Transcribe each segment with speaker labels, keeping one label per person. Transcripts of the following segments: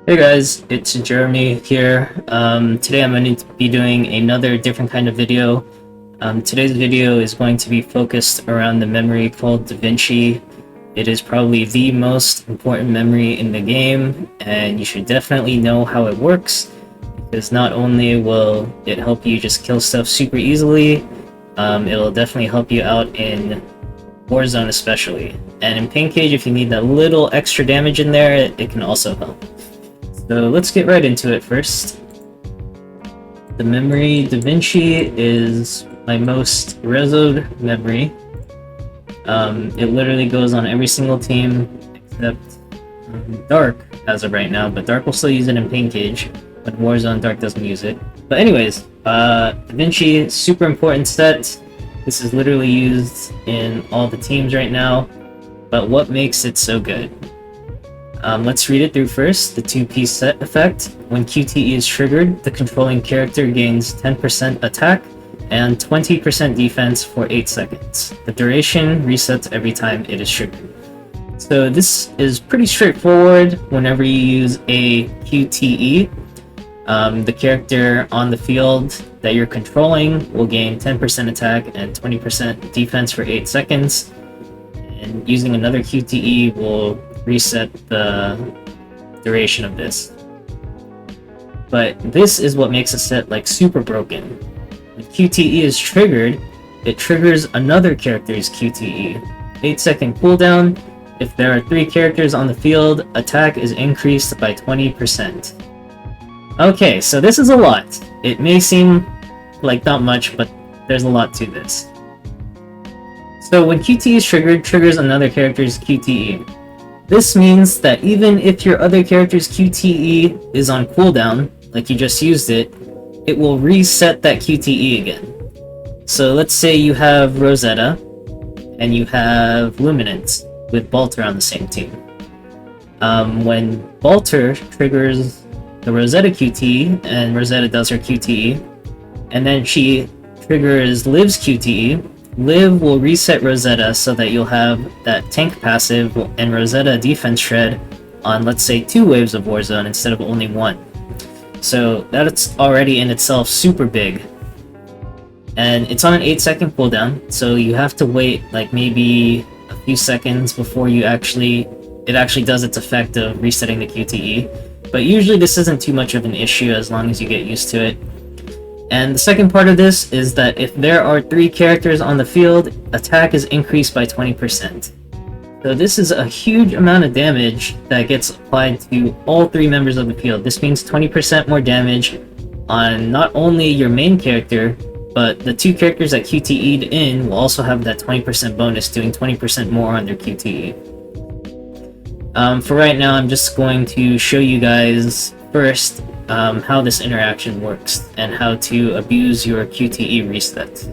Speaker 1: Hey guys, it's Jeremy here. Today I'm going to be doing another different kind of video. Today's video is going to be focused around the memory called Da Vinci. It is probably the most important memory in the game, and you should definitely know how it works, because not only will it help you just kill stuff super easily, it'll definitely help you out in Warzone especially. And in Pain Cage, if you need that little extra damage in there, it can also help. So let's get right into it first. The memory Da Vinci is my most resoed memory. It literally goes on every single team except Dark as of right now, but Dark will still use it in Pain Cage, but Warzone Dark doesn't use it. But anyways, Da Vinci, super important set. This is literally used in all the teams right now, but what makes it so good? Let's read it through first. The 2-piece set effect. When QTE is triggered, the controlling character gains 10% attack and 20% defense for 8 seconds. The duration resets every time it is triggered. So this is pretty straightforward whenever you use a QTE. The character on the field that you're controlling will gain 10% attack and 20% defense for 8 seconds. And using another QTE will reset the duration of this. But this is what makes a set like super broken. When QTE is triggered, it triggers another character's QTE. 8-second cooldown. If there are 3 characters on the field, attack is increased by 20%. Okay, so this is a lot. It may seem like not much, but there's a lot to this. So when QTE is triggered, triggers another character's QTE. This means that even if your other character's QTE is on cooldown, like you just used it, it will reset that QTE again. So let's say you have Rosetta, and you have Luminance with Balter on the same team. When Balter triggers the Rosetta QTE, and Rosetta does her QTE, and then she triggers Liv's QTE, Liv will reset Rosetta so that you'll have that tank passive and Rosetta defense shred on, let's say, 2 waves of Warzone instead of only 1. So that's already in itself super big. And it's on an 8-second cooldown, so you have to wait like maybe a few seconds before it actually does its effect of resetting the QTE. But usually this isn't too much of an issue as long as you get used to it. And the second part of this is that if there are 3 characters on the field, attack is increased by 20%. So this is a huge amount of damage that gets applied to all 3 members of the field. This means 20% more damage on not only your main character, but the 2 characters that QTE'd in will also have that 20% bonus, doing 20% more on their QTE. For right now, I'm just going to show you guys first how this interaction works and how to abuse your QTE reset.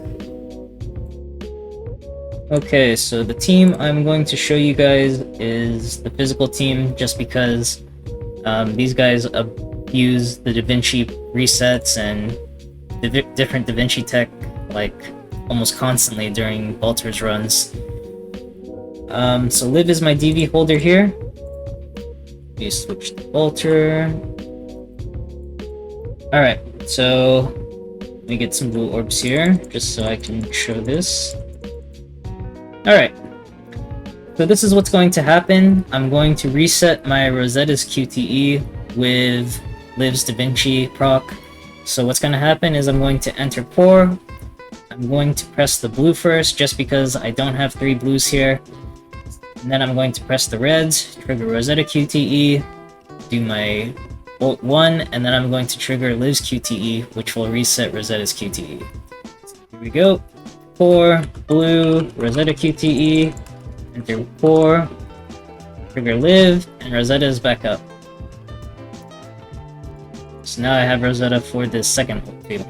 Speaker 1: Okay, so the team I'm going to show you guys is the physical team, just because these guys abuse the Da Vinci resets and different Da Vinci tech like almost constantly during Balter's runs. So Liv is my DV holder here. We switch to Balter. Alright, so let me get some blue orbs here, just so I can show this. Alright, so this is what's going to happen. I'm going to reset my Rosetta's QTE with Liv's Da Vinci proc. So what's going to happen is I'm going to enter Core. I'm going to press the blue first, just because I don't have 3 blues here. And then I'm going to press the reds, trigger Rosetta QTE, do my Bolt 1, and then I'm going to trigger Liv's QTE, which will reset Rosetta's QTE. So here we go. 4, blue, Rosetta QTE, enter 4, trigger Liv, and Rosetta is back up. So now I have Rosetta for this second field.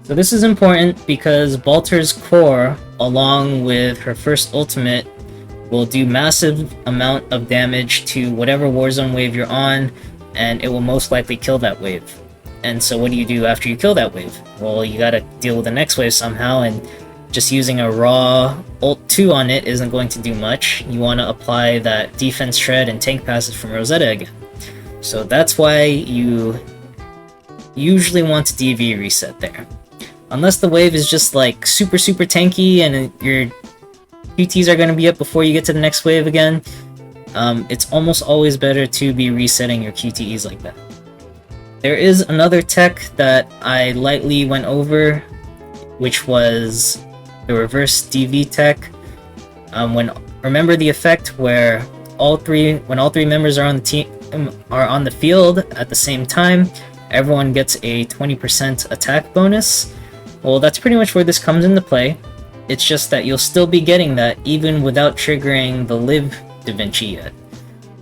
Speaker 1: So this is important because Balter's core, along with her first ultimate, will do massive amount of damage to whatever Warzone wave you're on, and it will most likely kill that wave. And so what do you do after you kill that wave? Well, you gotta deal with the next wave somehow, and just using a raw ult 2 on it isn't going to do much. You want to apply that defense shred and tank passes from Rosetta again. So that's why you usually want to DV reset there. Unless the wave is just like super tanky and your QTs are going to be up before you get to the next wave again, it's almost always better to be resetting your QTEs like that. There is another tech that I lightly went over, which was the reverse DV tech. Remember the effect where when all three members are on the team are on the field at the same time, everyone gets a 20% attack bonus. Well, that's pretty much where this comes into play. It's just that you'll still be getting that even without triggering the Live Da Vinci yet.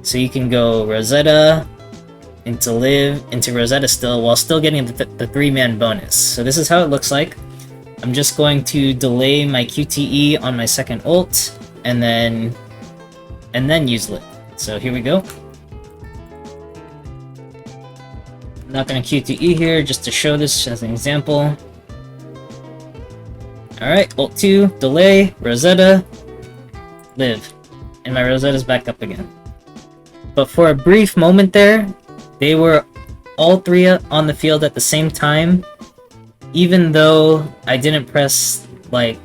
Speaker 1: So you can go Rosetta into Live into Rosetta still while still getting the 3-man bonus. So this is how it looks like. I'm just going to delay my QTE on my second ult and then use Live. So here we go. I'm not going to QTE here just to show this as an example. Alright, ult 2, delay, Rosetta, Live. And my Rosetta's back up again. But for a brief moment there, they were all three on the field at the same time, even though I didn't press, like,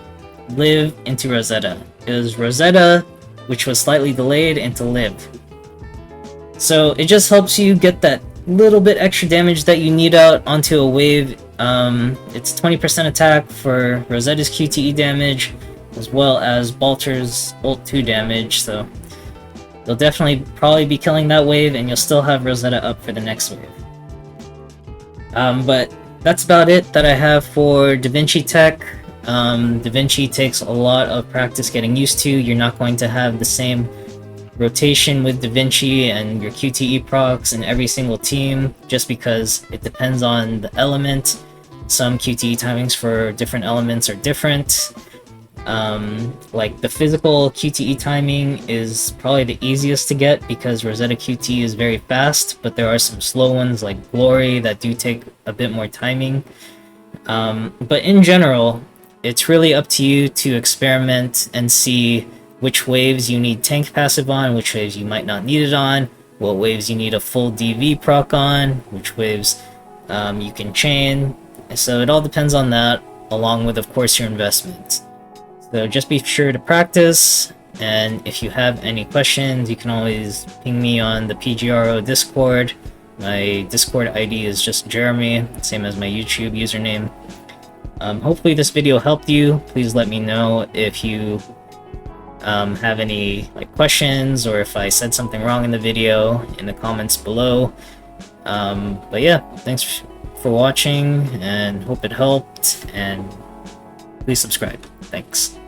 Speaker 1: Live into Rosetta. It was Rosetta, which was slightly delayed, into Live. So it just helps you get that little bit extra damage that you need out onto a wave. It's 20% attack for Rosetta's QTE damage, as well as Balter's ult 2 damage, so you'll definitely probably be killing that wave, and you'll still have Rosetta up for the next wave. But that's about it that I have for Da Vinci tech. Da Vinci takes a lot of practice getting used to. You're not going to have the same rotation with Da Vinci and your QTE procs in every single team, just because it depends on the element. Some QTE timings for different elements are different. Like the physical QTE timing is probably the easiest to get because Rosetta QTE is very fast, but there are some slow ones like Glory that do take a bit more timing. But in general, it's really up to you to experiment and see which waves you need tank passive on, which waves you might not need it on, what waves you need a full DV proc on, which waves you can chain. So it all depends on that, along with, of course, your investment. So just be sure to practice, and if you have any questions, you can always ping me on the PGRO Discord. My Discord ID is just Jeremy, same as my YouTube username. Hopefully this video helped you. Please let me know if you have any questions, or if I said something wrong in the video in the comments below. But yeah, thanks for watching, and hope it helped, and please subscribe. Thanks.